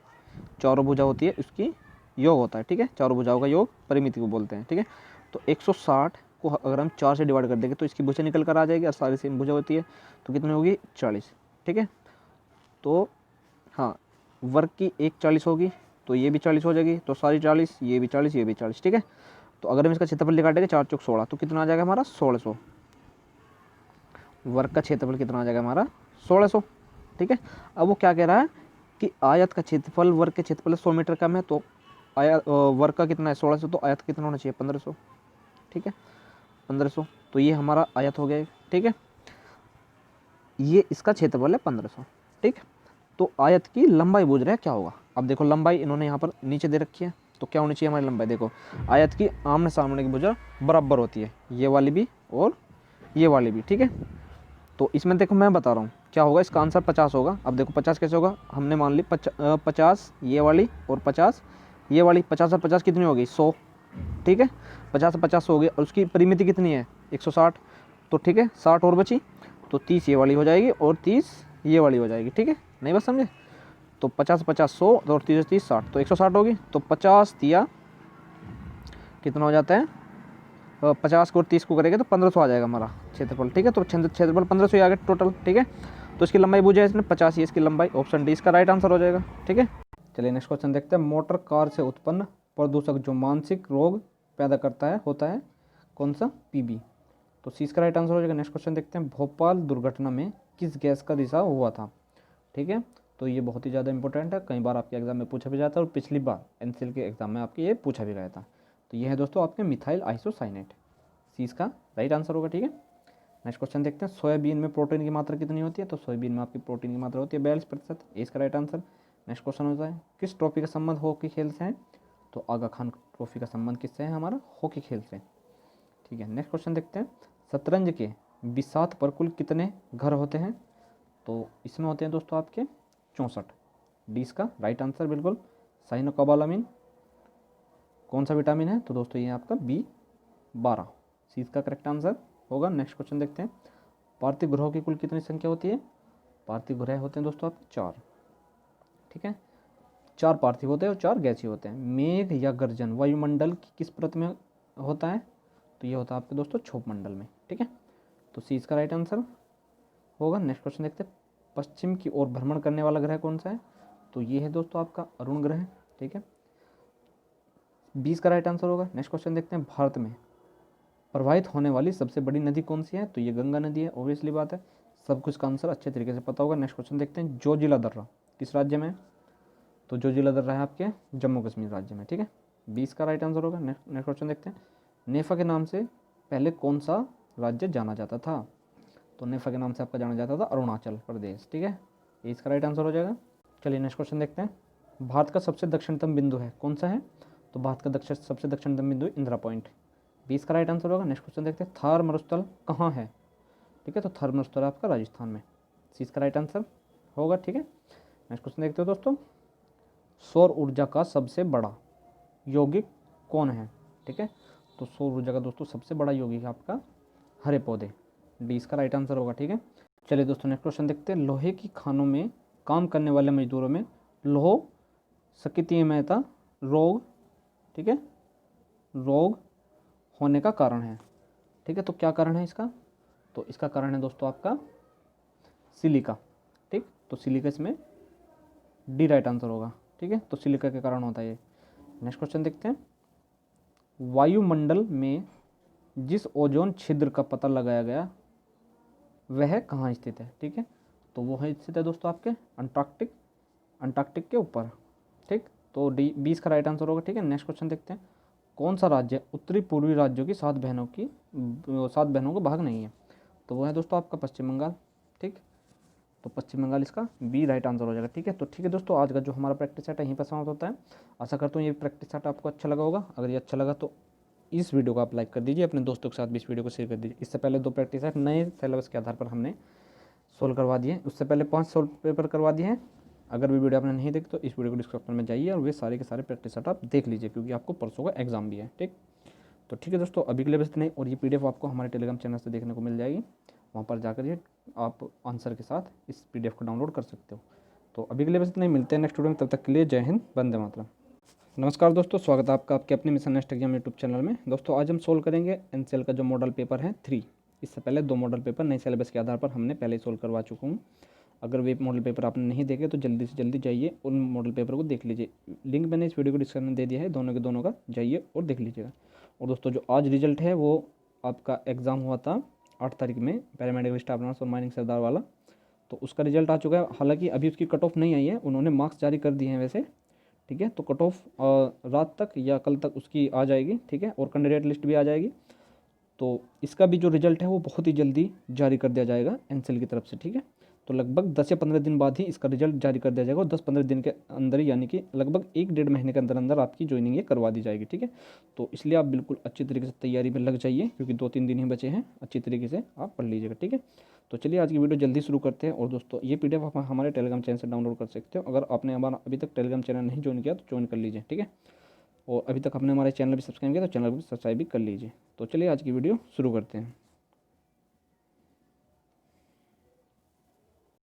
चारों भुजा होती है उसकी योग होता है। ठीक है, चारों भुजाओं का योग परिमिति को बोलते हैं। ठीक है, तो 160 को अगर हम 4 से डिवाइड कर देंगे तो इसकी भुजा निकल कर आ जाएगी, और सारी सेम भुजा होती है, तो कितनी होगी? 40। ठीक है, तो हाँ वर्ग की एक 40 होगी, तो ये भी 40 हो जाएगी, तो सारी 40, ये भी 40, ये भी 40। ठीक है, तो अगर हम इसका क्षेत्रफल निकालेंगे 4 चौक 16, तो कितना आ जाएगा हमारा? 1600। वर्ग का क्षेत्रफल कितना आ जाएगा हमारा? 1600। ठीक है, अब वो क्या कह रहा है कि आयत का क्षेत्रफल वर्ग के क्षेत्रफल 100 मीटर कम है, तो वर्ग का कितना है? 1600, तो आयत कितना होना चाहिए? 1500। ठीक है, 1500, तो ये हमारा आयत हो गया। ठीक है, ये इसका क्षेत्रफल है 1500। ठीक, तो आयत की लंबाई पूछ रहे हैं क्या होगा। अब देखो लंबाई इन्होंने यहाँ पर नीचे दे रखी है, तो क्या होनी चाहिए हमारी लंबाई? देखो आयत की आमने सामने की भुजा बराबर होती है, ये वाली भी और ये वाली भी। ठीक है, तो इसमें देखो मैं बता रहा हूँ क्या होगा, इसका आंसर 50 होगा। अब देखो 50 कैसे होगा? हमने मान ली 50 ये वाली और 50 ये वाली, 50 और 50 कितनी होगी? 100। ठीक है, 50 और 50 हो गई, और उसकी परिमिति कितनी है? 160। तो ठीक है, 60 और बची, तो 30 ये वाली हो जाएगी और 30 ये वाली हो जाएगी। ठीक है, नहीं बस समझे? तो 50 50 100 और 30 30 60, तो 160 होगी। तो 50 दिया कितना हो जाता है? 50 को और 30 को करेंगे तो 1500 आ जाएगा हमारा क्षेत्रफल। ठीक है, तो क्षेत्रफल 1500 ही आ गया टोटल। ठीक है, तो इसकी लंबाई पूछी है इसने 50 ही इसकी लंबाई, ऑप्शन डी इसका राइट आंसर हो जाएगा। ठीक है, चलिए नेक्स्ट क्वेश्चन देखते हैं। मोटर कार से उत्पन्न प्रदूषक जो मानसिक रोग पैदा करता है होता है कौन सा? पीबी, तो सी इसका राइट आंसर हो जाएगा। नेक्स्ट क्वेश्चन देखते हैं। भोपाल दुर्घटना में किस गैस का रिसाव हुआ था? ठीक है, तो ये बहुत ही ज़्यादा इंपॉर्टेंट है, कई बार आपके एग्जाम में पूछा भी जाता है, और पिछली बार एनसीएल के एग्जाम में आपके ये पूछा भी गया था। तो ये है दोस्तों आपके मिथाइल आइसोसाइनेट, सी इसका राइट आंसर होगा। ठीक है, नेक्स्ट क्वेश्चन देखते हैं। सोयाबीन में प्रोटीन की मात्रा कितनी होती है? तो सोयाबीन में आपकी प्रोटीन की मात्रा होती है 42%, ए इसका राइट आंसर। नेक्स्ट क्वेश्चन होता है किस ट्रॉफी का संबंध हॉकी खेल से है? तो आगा खान ट्रॉफी का संबंध किससे है? हमारा हॉकी खेल से। ठीक है, नेक्स्ट क्वेश्चन देखते हैं। शतरंज के बिसात पर कुल कितने घर होते हैं? तो इसमें होते हैं दोस्तों आपके 64, डी इसका राइट आंसर बिल्कुल। साइनोकोबालामिन कौन सा विटामिन है? तो दोस्तों ये आपका B12, सी इसका करेक्ट आंसर होगा। नेक्स्ट क्वेश्चन देखते हैं। पार्थिव ग्रहों की कुल कितनी संख्या होती है? पार्थिव ग्रह होते हैं दोस्तों आपके 4। ठीक है, 4 पार्थिव होते हैं और 4 गैसीय होते हैं। मेघ या गर्जन वायुमंडल की किस परत में होता है? तो ये होता है आपके दोस्तों क्षोभ मंडल में। ठीक है, तो सी इसका राइट आंसर होगा। नेक्स्ट क्वेश्चन देखते हैं। पश्चिम की ओर भ्रमण करने वाला ग्रह कौन सा है? तो ये है दोस्तों आपका अरुण ग्रह। ठीक है, 20 का राइट आंसर होगा। नेक्स्ट क्वेश्चन देखते हैं। भारत में प्रवाहित होने वाली सबसे बड़ी नदी कौन सी है? तो ये गंगा नदी है, ऑब्वियसली बात है, सब कुछ का आंसर अच्छे तरीके से पता होगा। नेक्स्ट क्वेश्चन देखते हैं। जोजिला दर्रा किस राज्य में है? तो जोजिला दर्रा है आपके जम्मू कश्मीर राज्य में। ठीक है, 20 का राइट आंसर होगा। नेक्स्ट क्वेश्चन देखते हैं। नेफा के नाम से पहले कौन सा राज्य जाना जाता था? तो नेफा के नाम से आपका जाना जाता था अरुणाचल प्रदेश। ठीक है, ये इसका राइट आंसर हो जाएगा। चलिए नेक्स्ट क्वेश्चन देखते हैं। भारत का सबसे दक्षिणतम बिंदु है कौन सा है? तो भारत का सबसे दक्षिणतम बिंदु इंदिरा पॉइंट, 20 का राइट आंसर होगा। नेक्स्ट क्वेश्चन देखते हैं। थार मरुस्थल कहाँ है? ठीक है, तो थार मरुस्थल आपका राजस्थान में, सी इसका राइट आंसर होगा। ठीक है, नेक्स्ट क्वेश्चन देखते हो दोस्तों। सौर ऊर्जा का सबसे बड़ा यौगिक कौन है? ठीक है, तो सौर ऊर्जा का दोस्तों सबसे बड़ा यौगिक है आपका हरे पौधे, डी इसका राइट आंसर होगा। ठीक है, चलिए दोस्तों नेक्स्ट क्वेश्चन देखते हैं। लोहे की खानों में काम करने वाले मजदूरों में लोह सक्रियता रोग, ठीक है, रोग होने का कारण है। ठीक है, तो क्या कारण है इसका? तो इसका कारण है दोस्तों आपका सिलिका। ठीक, तो सिलिका इसमें डी राइट आंसर होगा। ठीक है, तो सिलिका के कारण होता है ये। नेक्स्ट क्वेश्चन देखते हैं। वायुमंडल में जिस ओजोन छिद्र का पता लगाया गया वह कहाँ स्थित है, ठीक है। तो वो है स्थित है दोस्तों आपके अंटार्कटिक के ऊपर, ठीक। तो डी 20 का राइट आंसर होगा, ठीक है। नेक्स्ट क्वेश्चन देखते हैं। कौन सा राज्य उत्तरी पूर्वी राज्यों की 7 बहनों का भाग नहीं है? तो वो है दोस्तों आपका पश्चिम बंगाल, ठीक। तो पश्चिम बंगाल इसका बी राइट आंसर हो जाएगा, ठीक है। तो ठीक है दोस्तों, आज का जो हमारा प्रैक्टिस सेट है यहीं पर समाप्त होता है। आशा करता हूँ ये प्रैक्टिस सेट आपको अच्छा लगा होगा। अगर ये अच्छा लगा तो इस वीडियो को आप लाइक कर दीजिए, अपने दोस्तों के साथ भी इस वीडियो को शेयर कर दीजिए। इससे पहले 2 प्रैक्टिस सेट नए सिलेबस के आधार पर हमने सोल्व करवा दिए, उससे पहले 5 सोल्व पेपर करवा दिए हैं। अगर भी वीडियो आपने नहीं देखी तो इस वीडियो को डिस्क्रिप्शन में जाइए और वे सारे के सारे प्रैक्टिस सेट आप देख लीजिए, क्योंकि आपको परसों का एग्जाम भी है, ठीक। तो ठीक है दोस्तों, अभी के लिए बस इतना ही। और ये PDF आपको हमारे टेलीग्राम चैनल से देखने को मिल जाएगी, वहाँ पर जाकर ये आप आंसर के साथ इस PDF को डाउनलोड कर सकते हो। तो अभी के लिए बस इतना ही, मिलते हैं नेक्स्ट वीडियो में। तब तक के लिए जय हिंद, वंदे मातरम। नमस्कार दोस्तों, स्वागत है आपका आपके अपने mission next exam YouTube channel में। दोस्तों आज हम सोल्व करेंगे NCL का जो मॉडल पेपर है 3। इससे पहले 2 मॉडल पेपर नए सिलेबस के आधार पर हमने पहले ही सोल्व करवा चुका हूँ। अगर वे मॉडल पेपर आपने नहीं देखे तो जल्दी से जल्दी जाइए उन मॉडल पेपर को देख लीजिए। लिंक मैंने इस वीडियो को डिस्क्रिप्शन में दे दिया है, दोनों के दोनों का जाइए और देख लीजिएगा। और दोस्तों जो आज रिजल्ट है वो आपका एग्ज़ाम हुआ था 8 तारीख में, पैरामेडिकल स्टाफ नर्स और माइनिंग सरदार वाला। तो उसका रिजल्ट आ चुका है। हालांकि अभी उसकी कट ऑफ नहीं आई है, उन्होंने मार्क्स जारी कर दिए हैं वैसे, ठीक है। तो कट ऑफ रात तक या कल तक उसकी आ जाएगी, ठीक है। और कैंडिडेट लिस्ट भी आ जाएगी। तो इसका भी जो रिजल्ट है वो बहुत ही जल्दी जारी कर दिया जाएगा NCL की तरफ से, ठीक है। तो लगभग 10 या 15 दिन बाद ही इसका रिजल्ट जारी कर दिया जाएगा और 10-15 दिन के अंदर ही, यानी कि लगभग 1-1.5 महीने के अंदर अंदर आपकी ज्वाइनिंग ये करवा दी जाएगी, ठीक है। तो इसलिए आप बिल्कुल अच्छी तरीके से तैयारी में लग जाइए, क्योंकि 2-3 दिन ही बचे हैं। अच्छी तरीके से आप पढ़ लीजिएगा, ठीक है। तो चलिए आज की वीडियो जल्दी शुरू करते हैं। और दोस्तों ये PDF आप हमारे टेलीग्राम चैनल से डाउनलोड कर सकते हो। अगर आपने हमारा अभी तक टेलीग्राम चैनल नहीं ज्वाइन किया तो ज्वाइन कर लीजिए, ठीक है। और अभी तक आपने हमारे चैनल भी सब्सक्राइब किया तो चैनल भी सब्सक्राइब भी कर लीजिए। तो चलिए आज की वीडियो शुरू करते हैं।